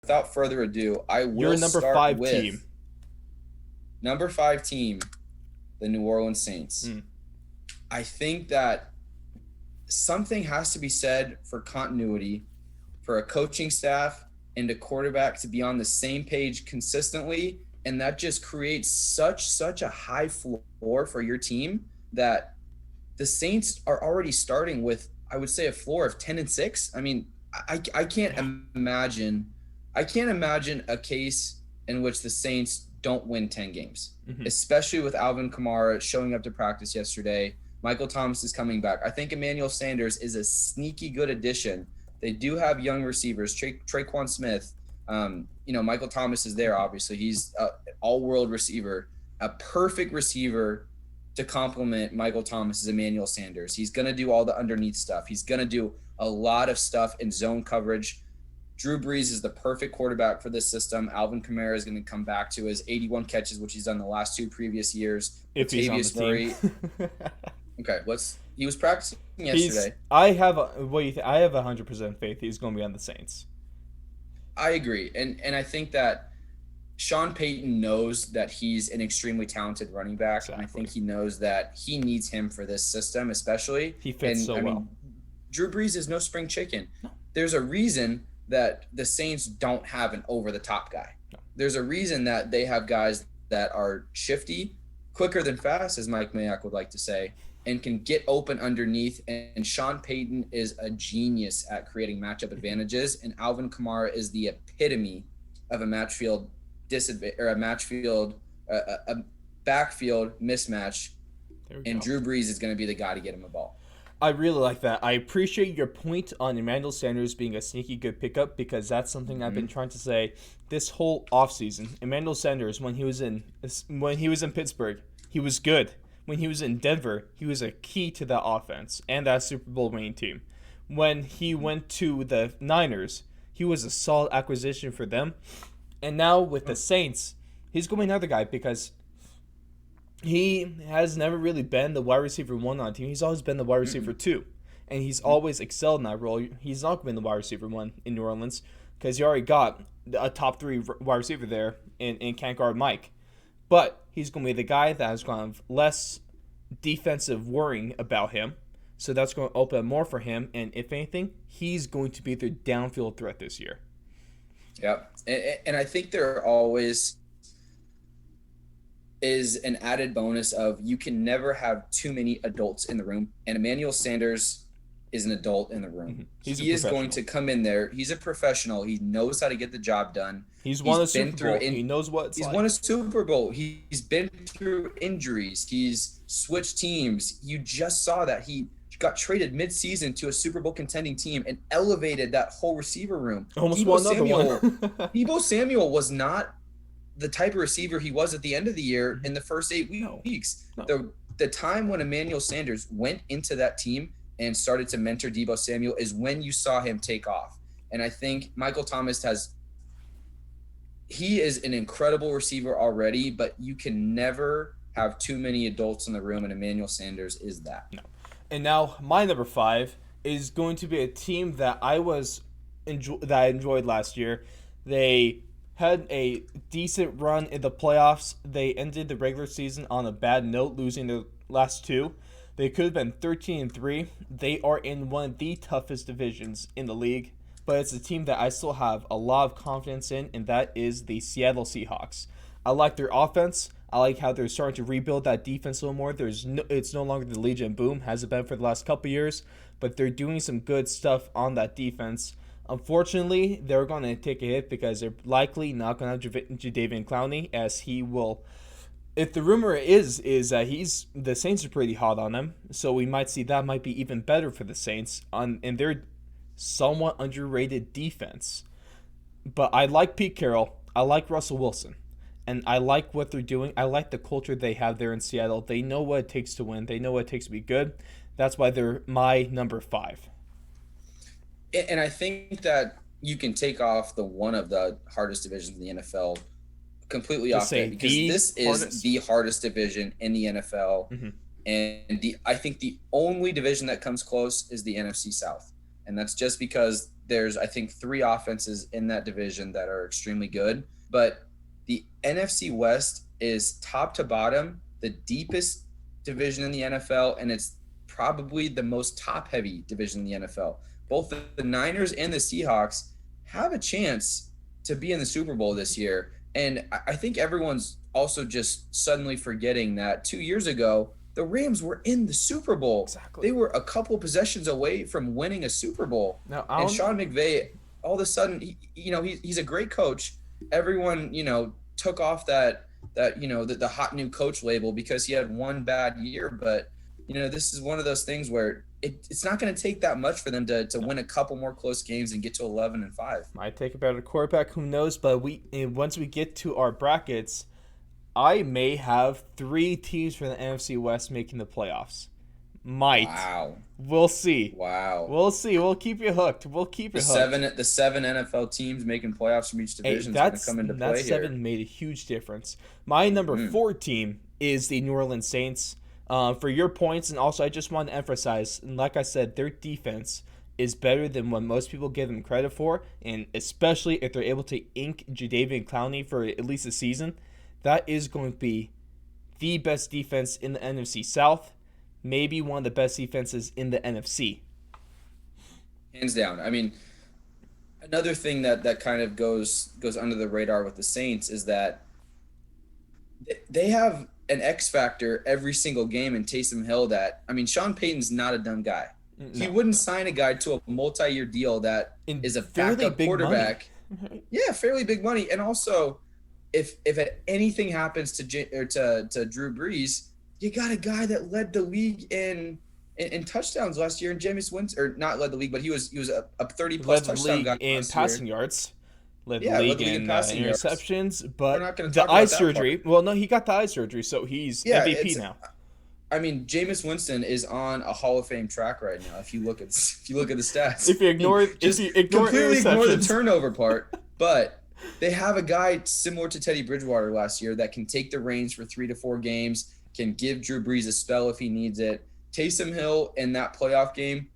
without further ado, I You're a will number start 5 team. with number 5 team, the New Orleans Saints. Mm, I think that something has to be said for continuity, for a coaching staff and a quarterback to be on the same page consistently. And that just creates such a high floor for your team that the Saints are already starting with, I would say, a floor of 10-6. I mean, I can't yeah. imagine a case in which the Saints don't win 10 games, Hmm. especially with Alvin Kamara showing up to practice yesterday. Michael Thomas is coming back. I think Emmanuel Sanders is a sneaky good addition. They do have young receivers, Traquan Smith. Michael Thomas is there, obviously. He's an all-world receiver, a perfect receiver to complement Michael Thomas is Emmanuel Sanders. He's going to do all the underneath stuff. He's going to do a lot of stuff in zone coverage. Drew Brees is the perfect quarterback for this system. Alvin Kamara is going to come back to his 81 catches, which he's done the last 2 previous years. If he's on the Latavius team. Murray. Okay, he was practicing yesterday. I have 100% faith he's going to be on the Saints. I agree. And I think that Sean Payton knows that he's an extremely talented running back. Exactly. And I think he knows that he needs him for this system, especially. He fits so well. Drew Brees is no spring chicken. There's a reason that the Saints don't have an over-the-top guy. No. There's a reason that they have guys that are shifty, quicker than fast, as Mike Mayock would like to say, and can get open underneath. And Sean Payton is a genius at creating matchup advantages. And Alvin Kamara is the epitome of a match-field disadvantage, or a backfield mismatch. And Drew Brees is going to be the guy to get him a ball. I really like that. I appreciate your point on Emmanuel Sanders being a sneaky good pickup, because that's something I've been trying to say this whole offseason. Emmanuel Sanders, when he was in Pittsburgh, he was good. When he was in Denver, he was a key to that offense and that Super Bowl winning team. When he went to the Niners, he was a solid acquisition for them. And now with the Saints, he's going to be another guy, because he has never really been the wide receiver 1 on a team. He's always been the wide receiver 2. And he's always excelled in that role. He's not been the wide receiver 1 in New Orleans, because you already got a top 3 wide receiver there in can't guard Mike. But he's going to be the guy that has going to have less defensive worrying about him. So that's going to open up more for him. And if anything, he's going to be their downfield threat this year. Yeah. And I think there always is an added bonus of you can never have too many adults in the room. And Emmanuel Sanders is an adult in the room. Mm-hmm. He is going to come in there. He's a professional. He knows how to get the job done. He's won a Super Bowl. He knows what it's like. He's won a Super Bowl. He's been through injuries. He's switched teams. You just saw that he got traded mid-season to a Super Bowl contending team and elevated that whole receiver room. Almost won another one. Deebo Samuel was not the type of receiver he was at the end of the year in the first 8 weeks. No. The time when Emmanuel Sanders went into that team and started to mentor Deebo Samuel is when you saw him take off. And I think Michael Thomas he is an incredible receiver already, but you can never have too many adults in the room, and Emmanuel Sanders is that. No. And now my number 5 is going to be a team that I enjoyed last year. They had a decent run in the playoffs. They ended the regular season on a bad note, losing their last 2. They could have been 13-3. They are in one of the toughest divisions in the league, but it's a team that I still have a lot of confidence in, and that is the Seattle Seahawks. I like their offense. I like how they're starting to rebuild that defense a little more. It's no longer the Legion Boom, has it been for the last couple years, but they're doing some good stuff on that defense. Unfortunately, they're going to take a hit because they're likely not going to have Jadeveon Clowney, as he will. If the rumor is that the Saints are pretty hot on him, so we might see that might be even better for the Saints in their somewhat underrated defense. But I like Pete Carroll. I like Russell Wilson. And I like what they're doing. I like the culture they have there in Seattle. They know what it takes to win. They know what it takes to be good. That's why they're my number 5. And I think that you can take off one of the hardest divisions in the NFL completely off it, because this is the hardest division in the NFL. Mm-hmm. And I think the only division that comes close is the NFC South. And that's just because there's I think 3 offenses in that division that are extremely good, but the NFC West is top to bottom the deepest division in the NFL, and it's probably the most top-heavy division in the NFL. Both the Niners and the Seahawks have a chance to be in the Super Bowl this year, and I think everyone's also just suddenly forgetting that 2 years ago the Rams were in the Super Bowl. Exactly. They were a couple possessions away from winning a Super Bowl. Now, And Sean McVay, all of a sudden, he's a great coach. Everyone, took off the hot new coach label because he had one bad year. But, this is one of those things where it's not going to take that much for them to win a couple more close games and get to 11-5. might take a better quarterback, who knows? But once we get to our brackets, I may have 3 teams from the NFC West making the playoffs. Might. Wow. We'll see. Wow. We'll see. We'll keep you hooked. The 7 NFL teams making playoffs from each division is going to come into play that 7 here. made a huge difference. My number 4 team is the New Orleans Saints. For your points, and also I just want to emphasize, and like I said, their defense is better than what most people give them credit for, and especially if they're able to ink Jadeveon Clowney for at least a season, that is going to be the best defense in the NFC South, maybe one of the best defenses in the NFC. Hands down. I mean, another thing that kind of goes under the radar with the Saints is that they have an X factor every single game in Taysom Hill Sean Payton's not a dumb guy. He wouldn't sign a guy to a multi-year deal that is a backup quarterback. Yeah, fairly big money. And also, if anything happens to Drew Brees, you got a guy that led the league in touchdowns last year in Jameis Winston, or not led the league, but he was a 30-plus touchdown guy in passing yards. Led the league in passing interceptions, yards. But the eye surgery. Well, no, he got the eye surgery, so he's MVP now. I mean, Jameis Winston is on a Hall of Fame track right now. If you look at the stats, if you ignore the turnover part, but they have a guy similar to Teddy Bridgewater last year that can take the reins for 3 to 4 games, can give Drew Brees a spell if he needs it. Taysom Hill in that playoff game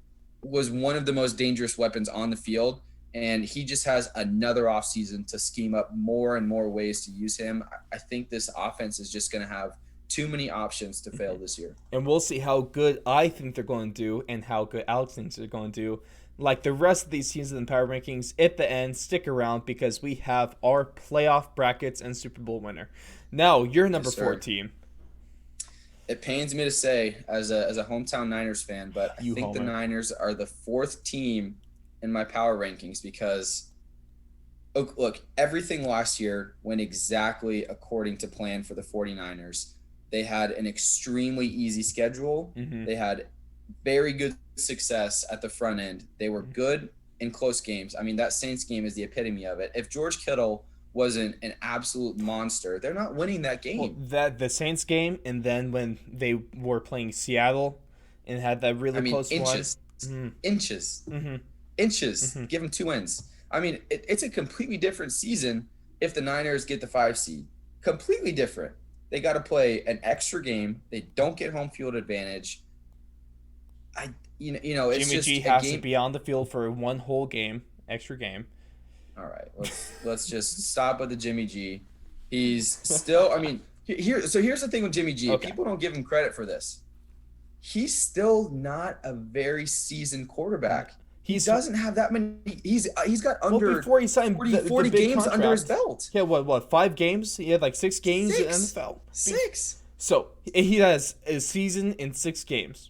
was one of the most dangerous weapons on the field. And he just has another offseason to scheme up more and more ways to use him. I think this offense is just going to have too many options to fail this year. And we'll see how good I think they're going to do and how good Alex thinks they're going to do. Like the rest of these teams in the power rankings, at the end, stick around because we have our playoff brackets and Super Bowl winner. Now, your number 4 team. It pains me to say as a hometown Niners fan, but I think the Niners are the 4th team in my power rankings because look, everything last year went exactly according to plan for the 49ers. They had an extremely easy schedule. Mm-hmm. They had very good success at the front end. They were good in close games. I mean, that Saints game is the epitome of it. If George Kittle wasn't an absolute monster, they're not winning that game. Well, the Saints game, and then when they were playing Seattle and had that really close inches. one. Inches. Mm-hmm. Inches. Give them 2 wins. I mean, it's a completely different season if the Niners get the 5 seed. Completely different. They got to play an extra game. They don't get home field advantage. It's Jimmy G has to be on the field for one whole game, extra game. All right, let's just stop with the Jimmy G. He's still. I mean, here's the thing with Jimmy G. Okay. People don't give him credit for this. He's still not a very seasoned quarterback. He doesn't have that many. He's got under before he signed 40 games contract. Under his belt. Yeah, what 5 games? He had like 6 games in the NFL. 6. So he has a season in 6 games.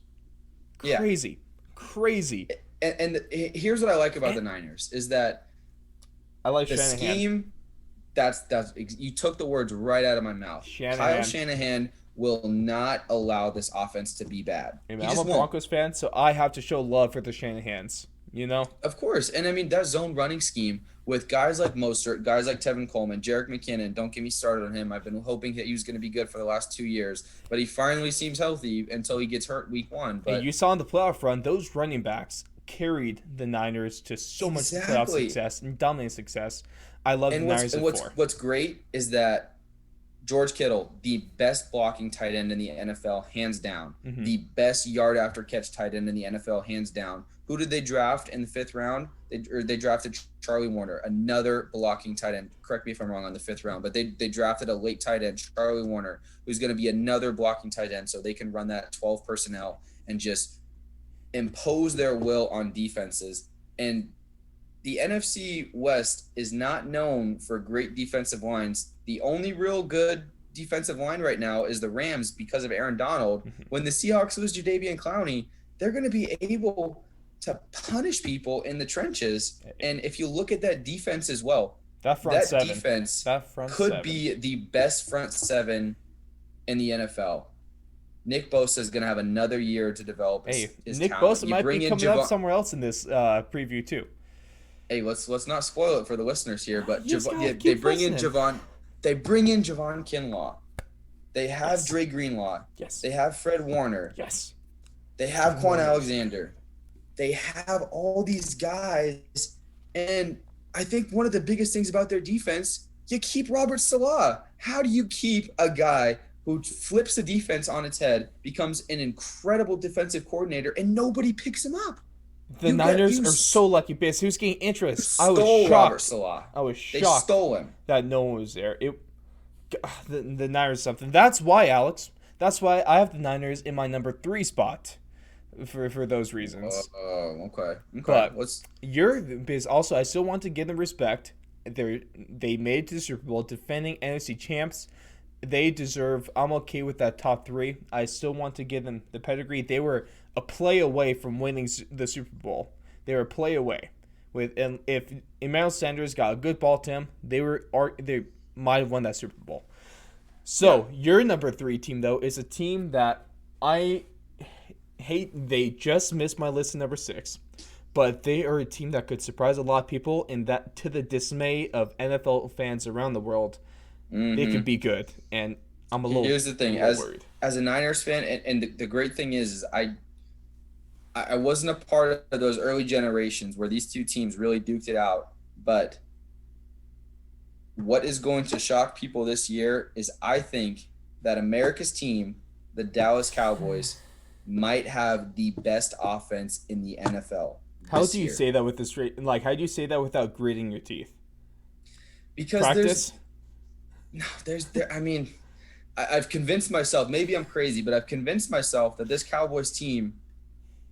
Crazy. And here's what I like about the Niners is that I like the Shanahan. Scheme. That's you took the words right out of my mouth. Kyle Shanahan will not allow this offense to be bad. I'm a Broncos fan, so I have to show love for the Shanahans. Of course. And I mean, that zone running scheme with guys like Mostert, guys like Tevin Coleman, Jerick McKinnon, don't get me started on him. I've been hoping that he was going to be good for the last 2 years, but he finally seems healthy until he gets hurt week 1. But you saw in the playoff run, those running backs carried the Niners to so much playoff success and dominant success. I love the Niners at 4. What's great is that George Kittle, the best blocking tight end in the NFL, hands down. Mm-hmm. The best yard after catch tight end in the NFL, hands down, Who did they draft in the 5th round? They drafted Charlie Warner, another blocking tight end. Correct me if I'm wrong on the 5th round, but they drafted a late tight end, Charlie Warner, who's going to be another blocking tight end, so they can run that 12 personnel and just impose their will on defenses. And the NFC West is not known for great defensive lines. The only real good defensive line right now is the Rams because of Aaron Donald. When the Seahawks lose Jadeveon Clowney, they're going to be able to punish people in the trenches. And if you look at that defense as well, that defense could be the best front seven in the NFL. Nick Bosa is going to have another year to develop his Nick talent. Bosa might be coming up somewhere else in this preview too. Hey, let's not spoil it for the listeners here, but they bring in Javon Kinlaw. They have Dre Greenlaw. Yes. They have Fred Warner. Yes. They have Quan Alexander. They have all these guys, and I think one of the biggest things about their defense, you keep Robert Salah. How do you keep a guy who flips the defense on its head, becomes an incredible defensive coordinator, and nobody picks him up? The Niners are so lucky because he was getting interest. I was shocked. Robert Salah. I was shocked. They stole him. That no one was there. The Niners something. That's why, Alex. That's why I have the Niners in my number 3 spot. For those reasons. Okay. But because also I still want to give them respect. They made it to the Super Bowl, defending NFC champs. They deserve. I'm okay with that top 3. I still want to give them the pedigree. They were a play away from winning the Super Bowl. They were a play away. And if Emmanuel Sanders got a good ball to him, they might have won that Super Bowl. So your number 3 team though is a team that I hate. They just missed my list at number 6, but they are a team that could surprise a lot of people, and that to the dismay of NFL fans around the world. They could be good, and I'm a little. Here's the thing, worried. As a Niners fan, and the great thing is I wasn't a part of those early generations where these two teams really duked it out. But what is going to shock people this year is I think that America's team, the Dallas Cowboys, might have the best offense in the NFL. How do you say that with this straight? Like, how do you say that without gritting your teeth? Because practice. I mean, I've convinced myself, maybe I'm crazy, but I've convinced myself that this Cowboys team,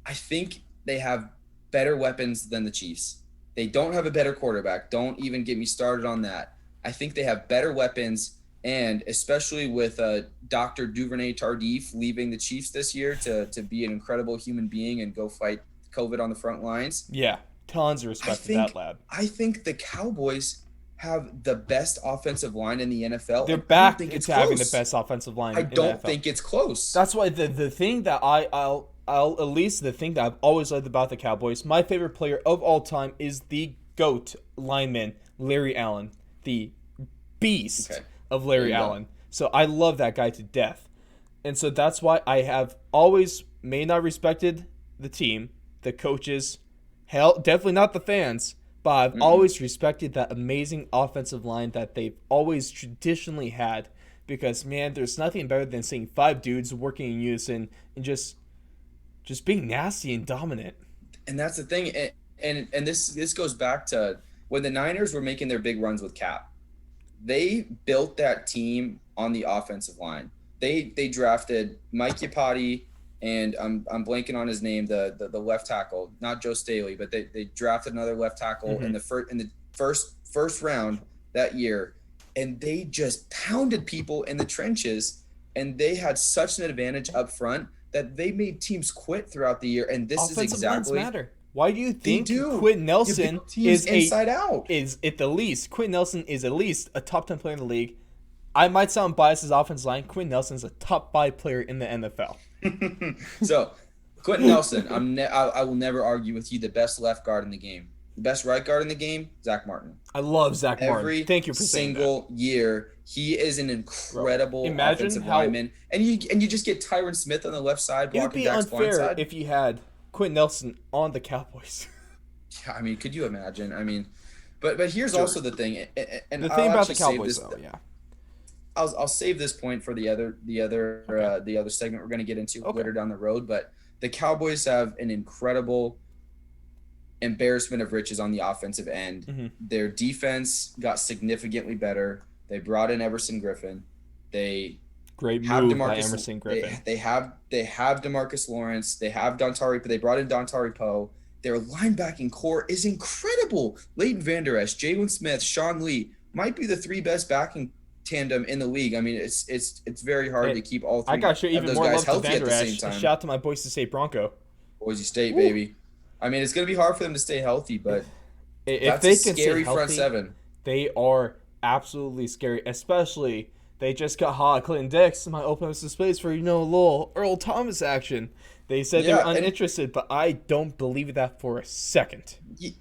I think they have better weapons than the Chiefs. They don't have a better quarterback. Don't even get me started on that. I think they have better weapons, and especially with Dr. Duvernay Tardif leaving the Chiefs this year to be an incredible human being and go fight COVID on the front lines. Yeah, tons of respect for that lad. I think the Cowboys have the best offensive line in the NFL. They're back to having the best offensive line. I don't think it's close. That's why the thing that I'll at least the thing that I've always liked about the Cowboys, my favorite player of all time is the GOAT lineman, Larry Allen, the beast of Larry Allen. So I love that guy to death. And so that's why I have always may not respected the team, the coaches, hell, definitely not the fans, but I've always respected that amazing offensive line that they've always traditionally had, because, man, there's nothing better than seeing 5 dudes working in unison and just being nasty and dominant. And that's the thing. And this goes back to when the Niners were making their big runs with Cap. They built that team on the offensive line. They drafted Mike Iupati, and I'm blanking on his name, the left tackle, not Joe Staley, but they drafted another left tackle in the first round that year, and they just pounded people in the trenches, and they had such an advantage up front that they made teams quit throughout the year. And this offensive is exactly lines matter. Why do you think do. Quentin Nelson is inside out? Is at the least Quentin Nelson is at least a top 10 player in the league. I might sound biased as offensive line. Quentin Nelson is a top 5 player in the NFL. So, Quentin Nelson, I will never argue with you. The best left guard in the game, the best right guard in the game, Zach Martin. I love Zach Martin. Thank you for saying that. Every single year, he is an incredible offensive lineman, and you just get Tyron Smith on the left side blocking Dak's blind side. It would be unfair if you had Quentin Nelson on the Cowboys. Yeah, I mean, could you imagine? I mean, but here's also the thing, and the thing about the Cowboys, though, yeah. I'll save this point for the other segment we're going to get into later down the road. But the Cowboys have an incredible embarrassment of riches on the offensive end. Mm-hmm. Their defense got significantly better. They brought in Everson Griffin. They Great have move by Demarcus. Emerson Griffin. They have Demarcus Lawrence. They have Dontari. They brought in Dontari Poe. Their linebacking core is incredible. Leighton Vander Esch, Jalen Smith, Sean Lee might be the three best backing tandem in the league. I mean, it's very hard to keep all I three got to show of even those more guys love to healthy at Vander the same Esch. time. Shout out to my Boise State Bronco. Boise State, baby. I mean, it's going to be hard for them to stay healthy, but If that's they a can scary stay healthy, front seven. they are absolutely scary. Especially they just got hot. Clinton Dix might open up some space for a little Earl Thomas action. They said Yeah, they're uninterested, but I don't believe that for a second.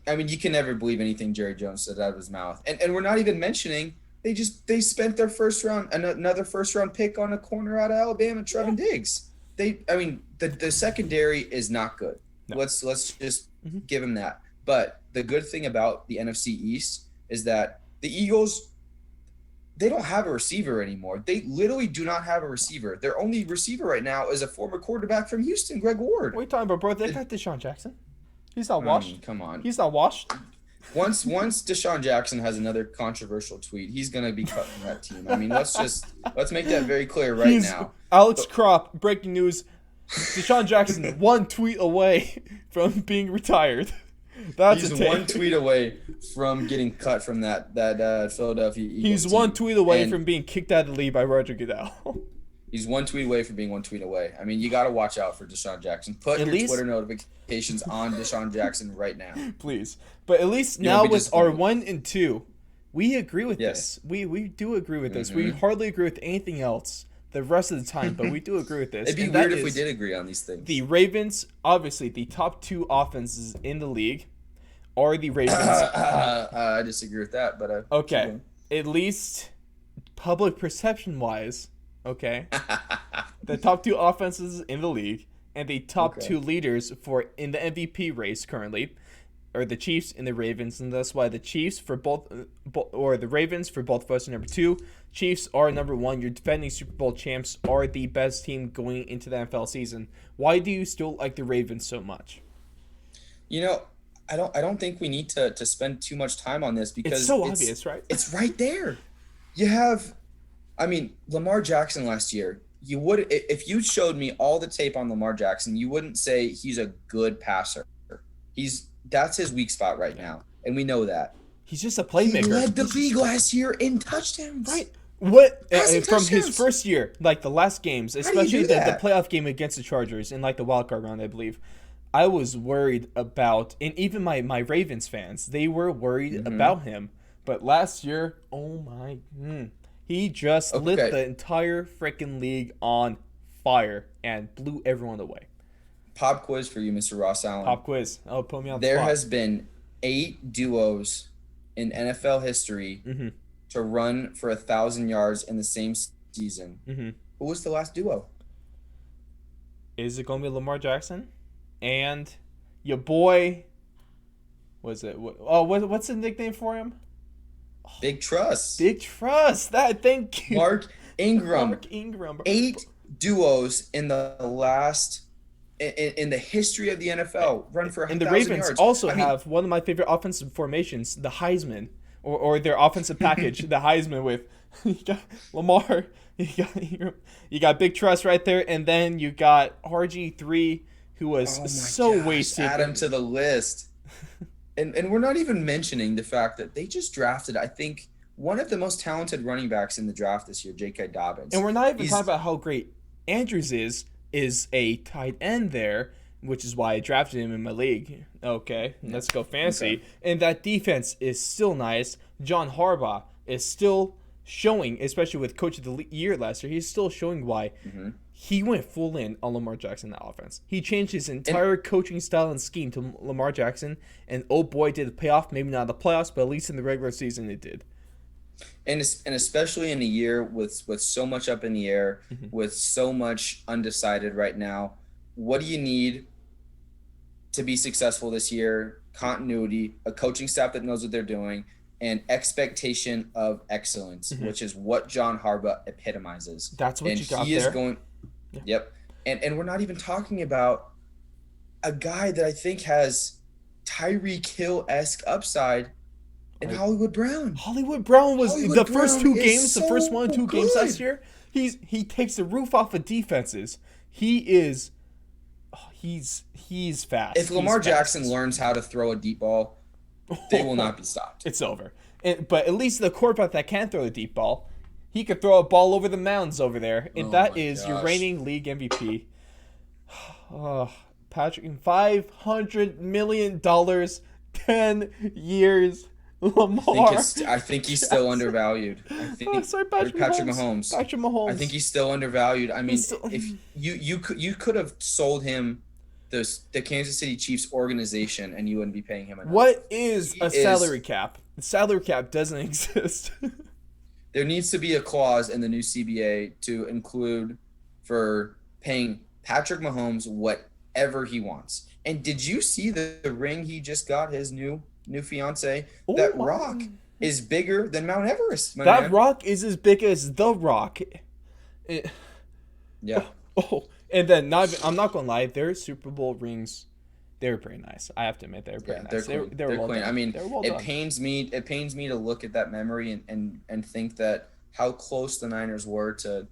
I mean, you can never believe anything Jerry Jones said out of his mouth. And we're not even mentioning they spent their another first round pick on a corner out of Alabama, Trevin Diggs. The secondary is not good. No. Let's just give him that. But the good thing about the NFC East is that the Eagles, they don't have a receiver anymore. They literally do not have a receiver. Their only receiver right now is a former quarterback from Houston, Greg Ward. What are you talking about, bro? They got Deshaun Jackson. He's not washed. Come on. He's not washed. Once Deshaun Jackson has another controversial tweet, he's gonna be cut from that team. I mean, let's make that very clear now. Alex Kropp, breaking news. Deshaun Jackson one tweet away from being retired. He's one tweet away from getting cut from that Philadelphia Eagles He's team. one tweet away from being kicked out of the league by Roger Goodell. He's one tweet away from being one tweet away. I mean, you got to watch out for Deshaun Jackson. Put your Twitter notifications on Deshaun Jackson right now. Please. But at least now with our 1 and 2, we agree with this. We do agree with this. We hardly agree with anything else the rest of the time, but we do agree with this. It'd be weird if we did agree on these things. The Ravens, obviously, the top 2 offenses in the league are the Ravens. I disagree with that, but okay. At least public perception-wise, okay, the top 2 offenses in the league and the top 2 leaders in the MVP race currently are the Chiefs and the Ravens, and that's why the Chiefs for both or the Ravens for both of us are number 2. Chiefs are number 1. Your defending Super Bowl champs are the best team going into the NFL season. Why do you still like the Ravens so much? I don't think we need to spend too much time on this because it's so obvious, right? It's right there. You have, Lamar Jackson last year. You would, if you showed me all the tape on Lamar Jackson, you wouldn't say he's a good passer. That's his weak spot right now, and we know that. He's just a playmaker. He led the league last year in touchdowns. Right. What from touchdowns. His first year, like the last games, especially the playoff game against the Chargers in like the wild card round, I believe. I was worried about, and even my Ravens fans, they were worried about him. But last year, oh my, he just lit the entire freaking league on fire and blew everyone away. Pop quiz for you, Mr. Ross Allen. Pop quiz. Oh, put me on the spot. There has been 8 duos in NFL history to run for 1,000 yards in the same season. Who was the last duo? Is it going to be Lamar Jackson? And your boy, what's the nickname for him? Big Truss. Big Truss. Thank you. Mark Ingram. 8 duos in the last in the history of the NFL run for 1,000 yards. And the Ravens also have one of my favorite offensive formations, the Heisman, or their offensive package, the Heisman with you got Lamar, you got Big Truss right there, and then you got RG3, who was wasted. Add him to the list. And we're not even mentioning the fact that they just drafted, I think, one of the most talented running backs in the draft this year, J.K. Dobbins. And we're not even talking about how great Andrews is a tight end there, which is why I drafted him in my league. Okay, let's go fancy. Okay. And that defense is still nice. John Harbaugh is still showing, especially with Coach of the Year last year, he's still showing why he went full in on Lamar Jackson in that offense. He changed his entire coaching style and scheme to Lamar Jackson, and oh boy, did it pay off. Maybe not in the playoffs, but at least in the regular season it did. And especially in a year with so much up in the air, with so much undecided right now, what do you need to be successful this year? Continuity, a coaching staff that knows what they're doing, and expectation of excellence, which is what John Harbaugh epitomizes. That's what you got there. And he is going – Yep. And we're not even talking about a guy that I think has Tyreek Hill-esque upside in Like, Hollywood Brown. Hollywood Brown was the Hollywood first Brown two is games, the first so 1 and 2 games last good. year. He takes the roof off of defenses. He is he's fast. If He's Lamar Jackson fast. learns how to throw a deep ball, they will not be stopped. It's over. But at least the quarterback that can throw the deep ball, he could throw a ball over the mountains over there, and Oh that my is your gosh. reigning league MVP. Oh, Patrick, $500 million, 10 years. Lamar. I think he's still undervalued. I think Sorry, or Patrick Mahomes. Patrick Mahomes. I think he's still undervalued. I mean, Still, if you could have sold him the Kansas City Chiefs organization and you wouldn't be paying him enough. what is He a is salary cap? The salary cap doesn't exist. There needs to be a clause in the new CBA to include for paying Patrick Mahomes whatever he wants. And did you see the ring he just got his new fiance? Oh That my. rock is bigger than Mount Everest, my That man. rock is as big as the rock. It- Yeah. oh, and then I'm not gonna lie, their Super Bowl rings, they were pretty nice. I have to admit, they were pretty Yeah, nice. they're clean. They were They're well clean. done. I mean, They were well it done. pains me to look at that memory and think that how close the Niners were to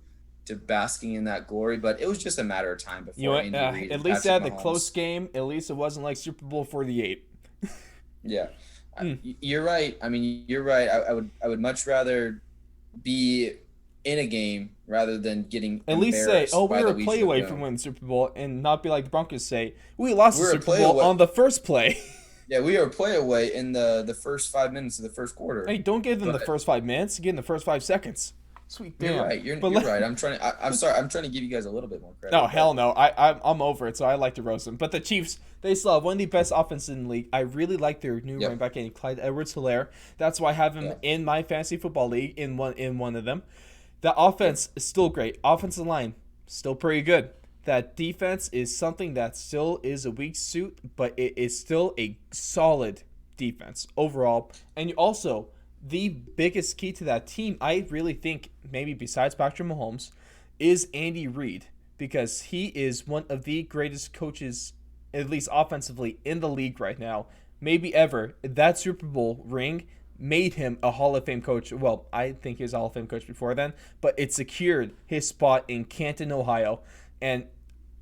basking in that glory, but it was just a matter of time before You know what? Andy Reid At and least they had the Patrick close Mahomes. game. At least it wasn't like Super Bowl 48. Yeah, Mm. you're right. I mean, you're right. I would much rather be in a game rather than getting At least say, embarrassed oh, we by were the a Legion play of away Boom. from winning the Super Bowl, and not be like the Broncos say, we lost the We're a Super play Bowl away. on the first play. Yeah, we are a play away in the first 5 minutes of the first quarter. Hey, don't give them the But- first 5 minutes. Give them the first 5 seconds. Sweet damn. You're right. You're But right. I'm sorry. I'm trying to give you guys a little bit more credit. No, but- hell no. I'm over it, so I like to roast them. But the Chiefs, they still have one of the best offenses in the league. I really like their new running back, Clyde Edwards-Helaire. That's why I have him in my fantasy football league in one of them. The offense is still great. Offensive line, still pretty good. That defense is something that still is a weak suit, but it is still a solid defense overall. And also, the biggest key to that team, I really think, maybe besides Patrick Mahomes, is Andy Reid, because he is one of the greatest coaches, at least offensively, in the league right now, maybe ever. That Super Bowl ring made him a Hall of Fame coach. Well, I think he was a Hall of Fame coach before then, but it secured his spot in Canton, Ohio. And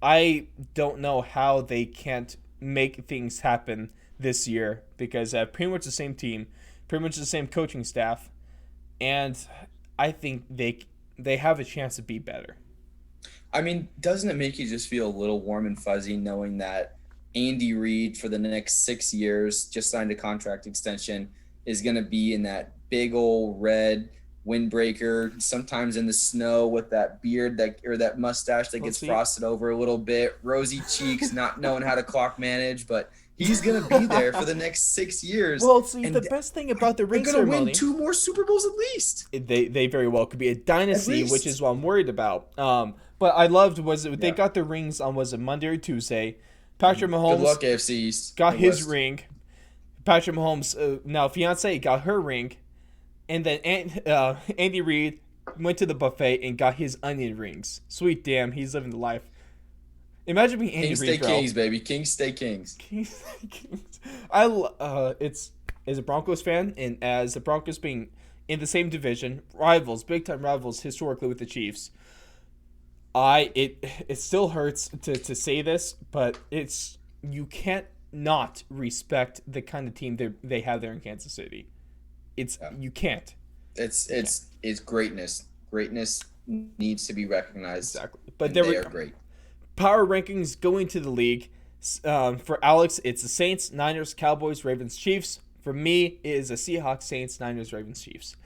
I don't know how they can't make things happen this year, because pretty much the same team, pretty much the same coaching staff, and I think they have a chance to be better. I mean, doesn't it make you just feel a little warm and fuzzy knowing that Andy Reid for the next 6 years just signed a contract extension, is going to be in that big old red windbreaker, sometimes in the snow with that beard that mustache that gets frosted over a little bit, rosy cheeks, not knowing how to clock manage, but he's going to be there for the next 6 years. Well, see, and the best thing about the ring they're going to ceremony, win 2 more Super Bowls at least. they very well could be a dynasty, least. which is what I'm worried about. But I loved they got their rings on, was it Monday or Tuesday? Patrick Mahomes Good luck, AFC East. got and his West. ring. Patrick Mahomes, now fiance, got her ring, and then Andy Reid went to the buffet and got his onion rings. Sweet damn, he's living the life. Imagine being Andy Kings Reid, stay bro. kings, baby. Kings stay kings. It's as a Broncos fan, and as the Broncos being in the same division, rivals, big time rivals historically with the Chiefs. It still hurts to say this, but you can't not respect the kind of team they have there in Kansas City. You can't. It's greatness. Greatness needs to be recognized. Exactly. But They are great. Power rankings going to the league. For Alex, it's the Saints, Niners, Cowboys, Ravens, Chiefs. For me, it is the Seahawks, Saints, Niners, Ravens, Chiefs.